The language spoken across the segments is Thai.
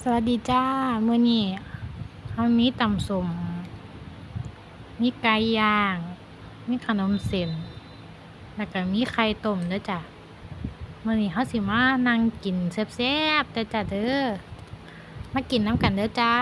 สวัสดีจ้ามื้อนี้เฮามีตำส้มมีไก่ย่างมีขนมเส้นแล้วก็มีไข่ต้มเด้อจ้ะมื้อนี้เฮาสิมานั่งกินแซ่บๆเด้อจ้ะเด้อมากินนำกันเด้อจ้า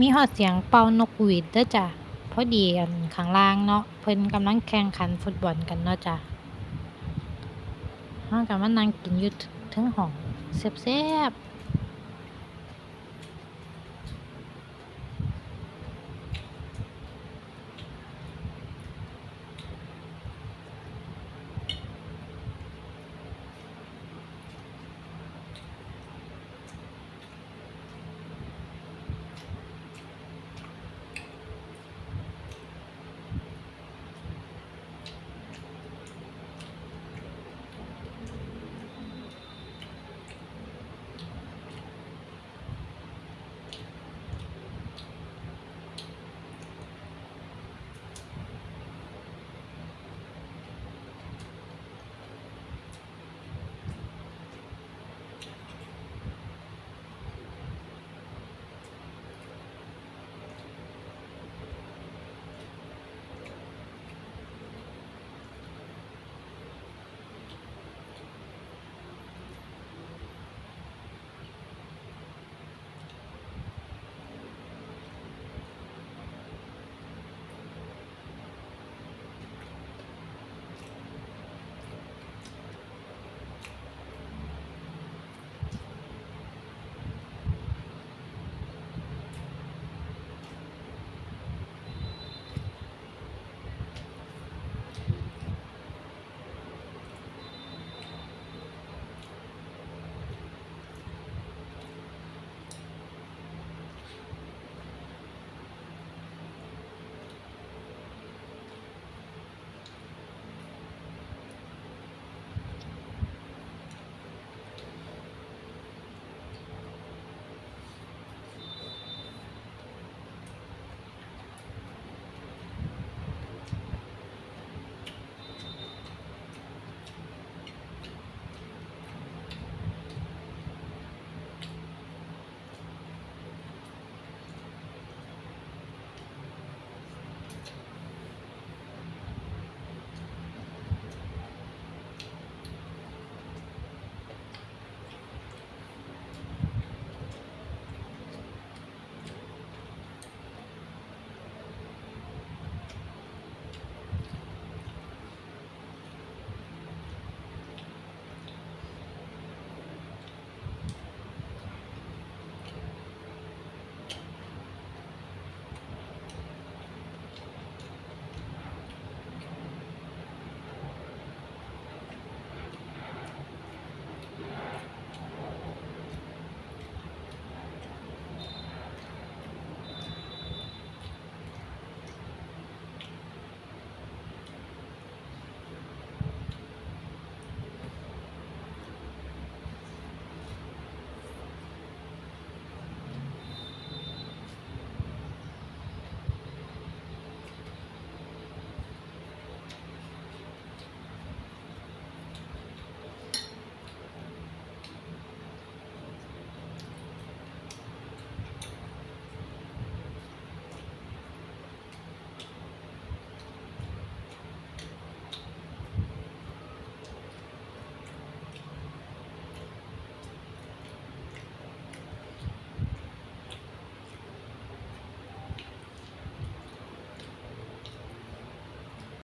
มีฮอดเสียงเป่านกหวีดเด้อจ้ะพอดีข้างล่างเนาะเพิ่นกำลังแข่งขันฟุตบอลกันเนาะจ้ะเฮาก็มานั่งกินอยู่เทิงห้องแซ่บๆ